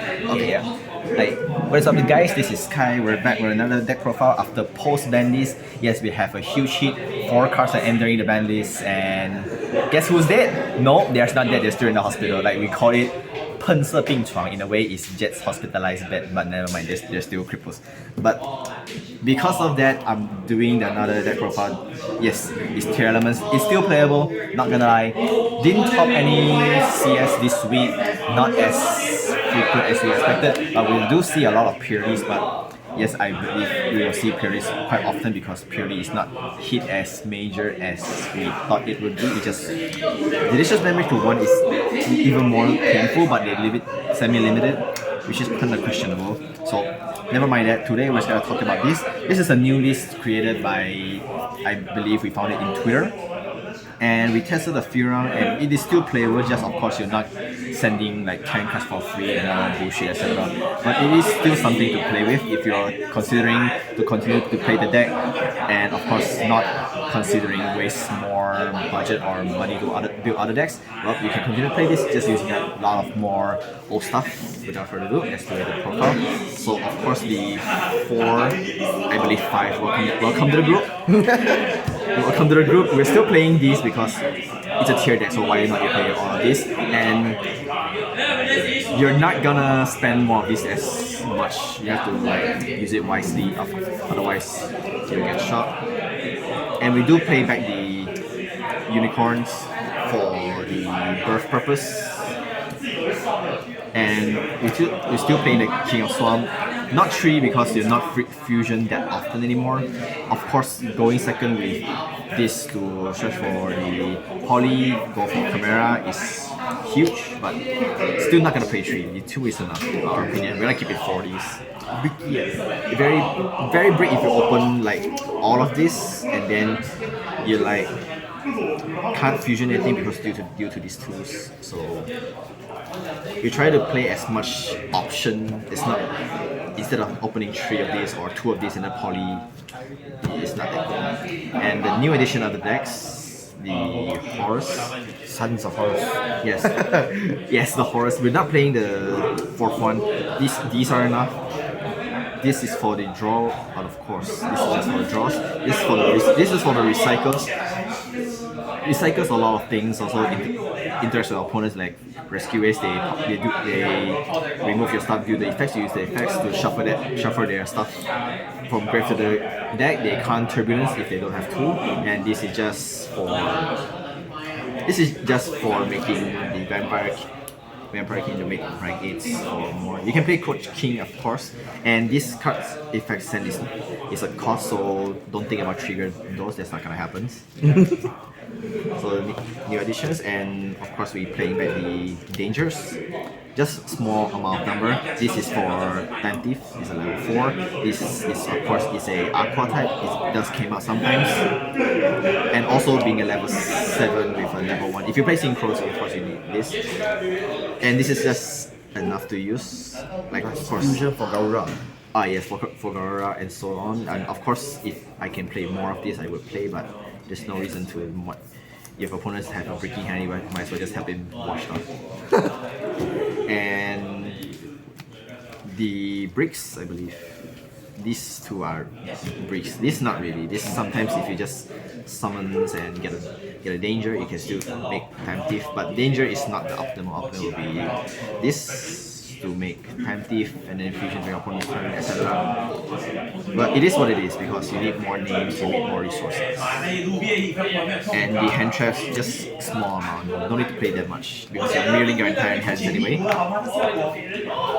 Okay, yeah. Like, what is up guys, this is Kai, we're back with another deck profile after post-ban list. Yes, we have a huge hit, 4 cards are entering the ban list, and guess who's dead? No, they're not dead, they're still in the hospital. Like, we call it 喷射病床, in a way it's Jet's hospitalized bed, but never mind, they're still cripples. But because of that, I'm doing another deck profile. Yes, it's Tearalements. It's still playable, not gonna lie. Didn't top any CS this week, not as frequent as we expected, but we do see a lot of purities. But yes, I believe we will see purities quite often because purity is not hit as major as we thought it would be. It just delicious damage to 1 is even more painful, but they leave it semi-limited, which is kind of questionable. So never mind that. Today we're just gonna talk about this. This is a new list created by, I believe we found it in Twitter. And we tested a few rounds and it is still playable, just of course you're not sending like 10 cards for free and all bullshit, etc. But it is still something to play with if you're considering to continue to play the deck, and of course not considering waste more budget or money to build other decks. Well, you can continue to play this just using a lot of more old stuff. Without further ado, let's do the profile. So of course the 4, I believe 5, welcome to the group. Welcome to the group. We're still playing these because it's a tier deck, so why not you play all of this? And you're not gonna spend more of this as much. You have to like use it wisely, otherwise you'll get shot. And we do play back the unicorns for the birth purpose. And we're still playing the King of Swamp. Not 3 because you're not fusion that often anymore. Of course, going second with this to search for the Poly, go for Chimera is huge, but still not gonna play 3. The 2 is enough, in our opinion. We're gonna keep it 40s. Very big if you open like all of this and then you like can't fusion anything because due to these tools. So you try to play as much option. It's not, instead of opening 3 of these or 2 of these in a poly, it's not that good. And the new edition of the decks, the Horus, Sons of Horus. Yes, yes, the Horus. We're not playing the 4th one. These are enough. This is for the draw, but of course, this is just for the draws. This is for the recycles. Recycles a lot of things. Also interacts with opponents like rescue waste. They remove your stuff, do the effects, use the effects to shuffle their stuff from grave to the deck. They can't turbulence if they don't have to, and this is just for making the Vampire King to make rank 8s or more. You can play Coach King, of course, and this card's effect send is a cost, so don't think about triggering those, that's not gonna happen. So new additions, and of course we playing back the dangers. Just small amount of number. This is for Time Thief, it's a level 4. This is of course is a Aqua type, it does came out sometimes. And also being a level 7 with a level 1. If you play Synchros, of course you need this. And this is just enough to use. Like of course fusion for Gaura. Ah yes, for Gaura and so on. And of course if I can play more of this I would play, but there's no reason to. If opponents have a breaking hand, you might as well just help him wash off. And the bricks, I believe, these 2 are bricks. This not really. This sometimes if you just summons and get a danger, you can still make Time Thief. But danger is not the optimal. Optimal will be this to make Time Thief and then fusion for your opponent's turn, etc. But it is what it is because you need more names, you need more resources. And the hand traps, just small amount, you don't need to play that much because you're milling your entire hands anyway.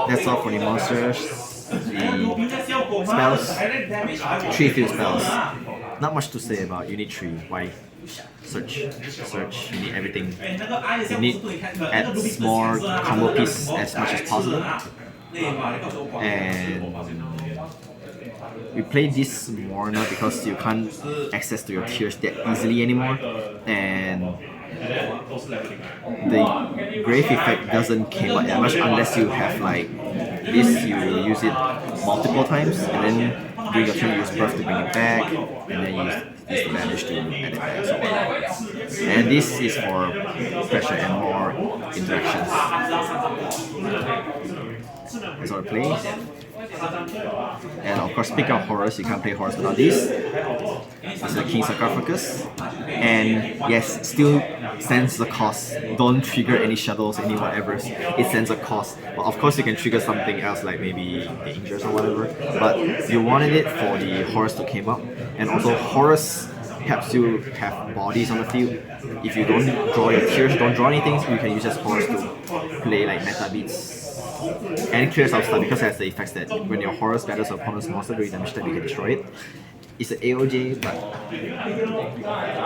That's all for the monsters. The spells, 3 field spells. Not much to say about, you need 3. Why? Search, you need everything. You need add more combo piece as much as possible. And we play this more now because you can't access to your tiers that easily anymore. And the grave effect doesn't came out that much unless you have like this, you use it multiple times and then during your turn you use birth to bring it back and then you use this to manage to add it back. So, and this is for pressure and more interactions. That's how it plays. And of course, speaking of horrors, you can't play horrors without this. This is the King Sarcophagus. And yes, still sends the cost. Don't trigger any shadows, any whatever. It sends a cost. But of course, you can trigger something else like maybe dangers or whatever. But you wanted it for the horrors to came up. And also, horrors helps you have bodies on the field. If you don't draw your tears, don't draw anything, you can use as horrors to play like meta beats and clears out stuff because it has the effects that when your horrors battles your opponent's monster during damage type, you can destroy it. It's an AOJ, but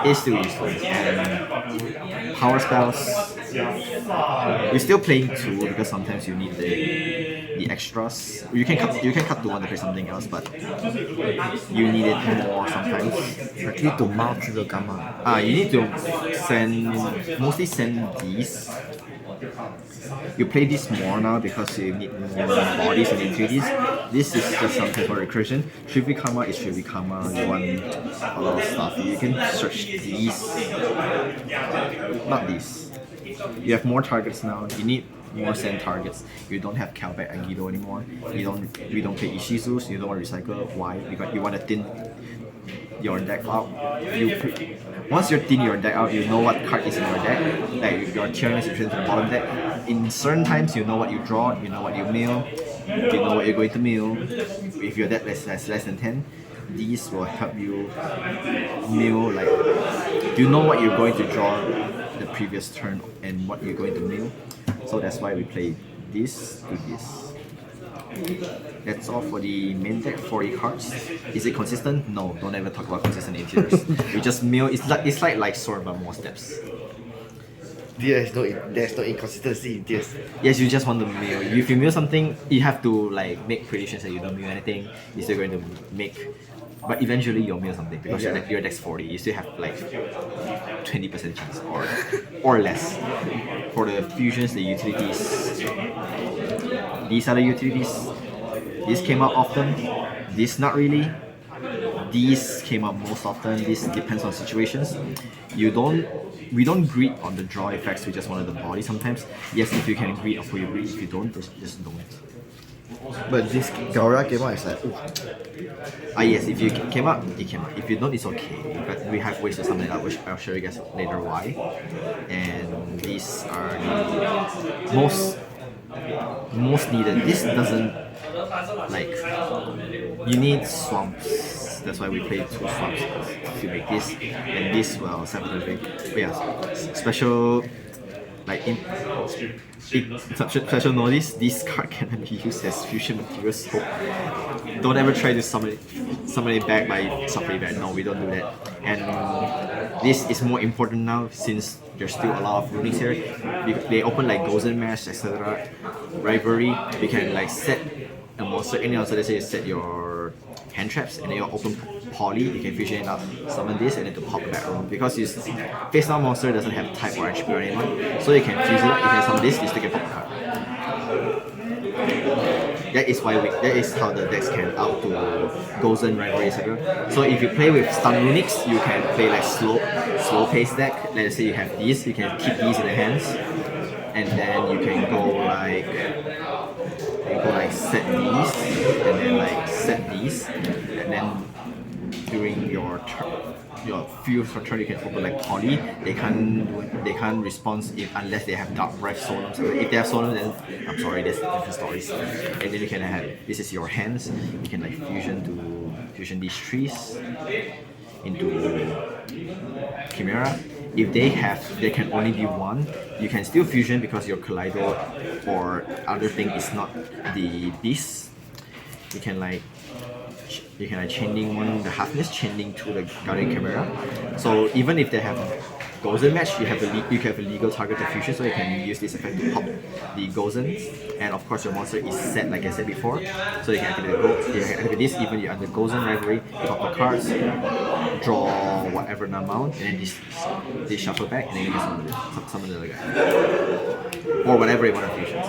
it's still useful. And power spells, you're still playing 2 because sometimes you need the extras. You can cut to 1 to play something else, but you need it more sometimes. Actually, to mount the gamma. You need to mostly send these. You play this more now because you need more bodies and utilities. This is just something for recursion. Triple Karma is Triple Karma. You want a lot of stuff. You can search these. Not these. You have more targets now. You need more send targets. You don't have kelbek agido anymore. We don't play Ishizus. You don't want to recycle. Why? Because you want to thin your deck out. Once you thin your deck out, you know what card is in your deck. Like your Tearalements is to the bottom deck. In certain times, you know what you draw, you know what you mill, you know what you're going to mill. If your deck has less than 10, these will help you mill. Like you know what you're going to draw the previous turn and what you're going to mill. So that's why we play this to this. That's all for the main deck, 40 cards. Is it consistent? No, don't ever talk about consistent interiors. You just mill, it's like sword but more steps. There's no inconsistency in this. Yes, you just want to mill. If you mill something, you have to like make predictions that you don't mill anything. You're still going to make, but eventually you'll mill something because your deck's 40. You still have like 20% chance or less. For the fusions, the utilities, these are the utilities. This came out often. This not really. These came out most often. This depends on situations. We don't greed on the draw effects. We just wanted the body sometimes. Yes, if you can greed, of course you greed. If you don't, just don't. But this Gaura came out, it's like, Yes, if you came out, it came out. If you don't, it's okay. But we have ways to sum it up, which I'll show you guys later why. And these are the most needed. This doesn't like you need swamps. That's why we play 2 swamps to make this. And this will special like special notice, this card can be used as fusion materials. So don't ever try to summon it back by suffering back. No, we don't do that. And this is more important now since there's still a lot of runics here. They open like Golden Mash, etc. Rivalry. You can like set a monster, any monster. Let's say you set your hand traps and then you open poly, you can fusion it up, summon this, and then to pop it back around. Because you face down monster doesn't have type or attribute or anyone, so you can fuse it up, you can summon this, you still can pop the card. That is how the decks can out to Gozen, Rivalry, etc. So if you play with stun runics, you can play like slow pace deck. Let's say you have these, you can keep these in the hands, and then you can go like set these, and then like set these, and then during your fuse for turn you can open like poly. They can't respond unless they have dark breath solemns. If they have solemn, then I'm sorry, there's different stories. And then you can have, this is your hands, you can like fusion these trees into Chimera. If there can only be one, you can still fusion because your Kaleido or other thing is not the beast. You can like chaining one, the halfness chaining to the Guardian Chimera. So even if they have Gozen match, you have a legal target to fusion, so you can use this effect to pop the Gozens. And of course your monster is set like I said before, so you can activate this even you're under Gozen Rivalry, you pop the cards, draw whatever amount, and then this shuffle back, and then you can summon the other guy. Or whatever you want to fusion.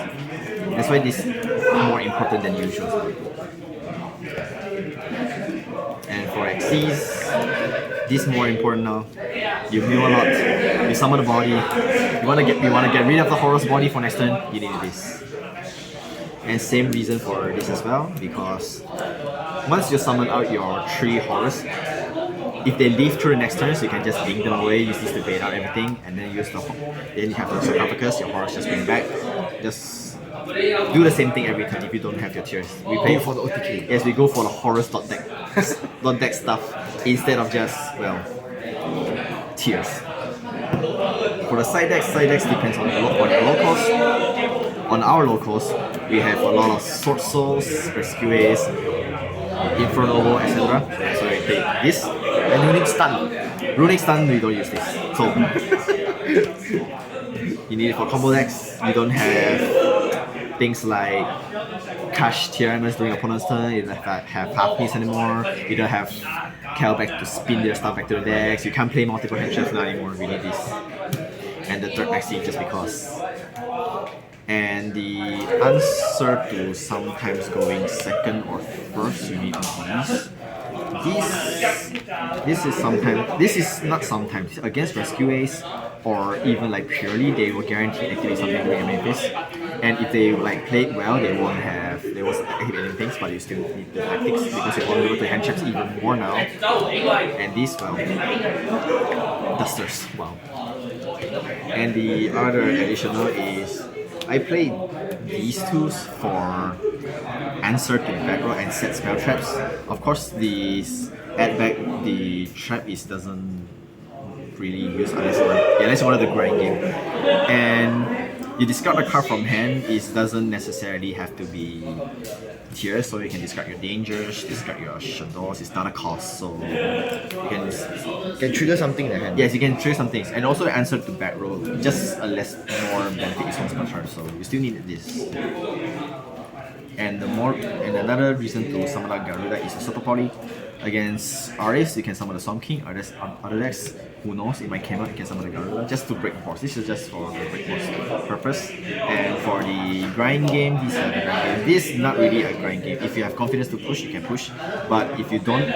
That's why this is more important than usual. And for XCs, this is more important now. You mill a lot. You summon the body. You wanna get rid of the Horus body for next turn. You need this. And same reason for this as well, because once you summon out your 3 horrors, if they leave through the next turn, so you can just link them away, use this to bait out everything, and then use then you have the sarcophagus, your horrors just bring back. Just do the same thing every time if you don't have your tears. We play for the OTK. Yes, we go for the horrors dot deck, dot deck stuff instead of just, well, tears. For the side decks depends on your locals. On our locals, we have a lot of Sword Souls, Rescues, Inferno, etc. So we play this, and Runic Stun. Runic Stun, we don't use this. So, you need it for combo decks. You don't have things like Cash Tearalements during opponent's turn, you don't have half piece anymore, you don't have kelbek to spin their stuff back to the decks, you can't play multiple hand traps now anymore, we need this. And the third maxi just because. And the answer to sometimes going second or first, you need these. This is not sometimes, against Rescues or even like purely, they will guarantee activate something during Amethyst. And if they like play it well, they won't activate any things, but you still need the tactics because you're vulnerable to hand traps even more now. And these, well, dusters, wow. And the other additional is, I played these two for answer to back row and set spell traps. Of course, these add back the trap doesn't really use unless you wanted to grind game. And you discard a card from hand, it doesn't necessarily have to be tiers, so you can discard your dangers, discard your shadows, it's not a cost, so you can trigger something in the hand. Yes, you can trigger some things, and also the answer to back row, just a more benefit is on per turn, so you still need this. And another reason to summon out Garuda is the Soto Poly. Against RAs, you can summon the Swamp King, other decks, who knows, it might come out, you can summon the Garuda, just to break force. This is just for the break force purpose. And for the grind game, these are the grind game. This is not really a grind game. If you have confidence to push, you can push. But if you don't,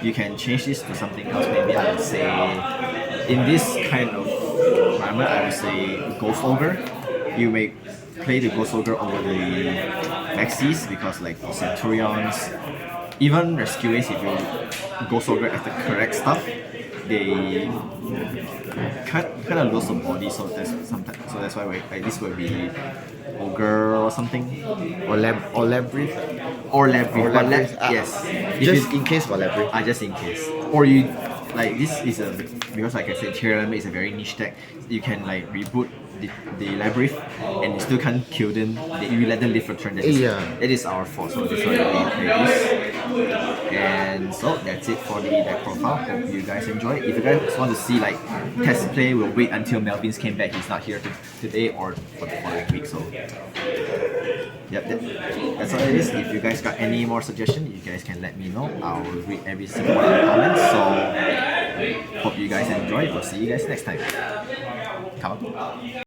you can change this to something else. Maybe I would say, in this kind of environment, I would say Ghost Ogre. You may play the Ghost Ogre over the Maxis, because like for Centurions, even Rescues, if you Ghost Ogre as the correct stuff, they kind of lose some body, so that's why this will be Ogre or something, or Labyrinth. Yes. Just in case for Labyrinth. Just in case. Or you like this is because like I said, Tearalements is a very niche deck. You can like reboot the Labyrinth and you still can't kill them. You let them live for turn. That is our fault. So that's why we play this. And so that's it for the deck profile. Hope you guys enjoy. If you guys want to see like test play, we'll wait until Melvin's came back. He's not here today or for the following week. So yep, that's all it is. If you guys got any more suggestions, you guys can let me know. I'll read every single one of the comments. So hope you guys enjoy. We'll see you guys next time. Come on.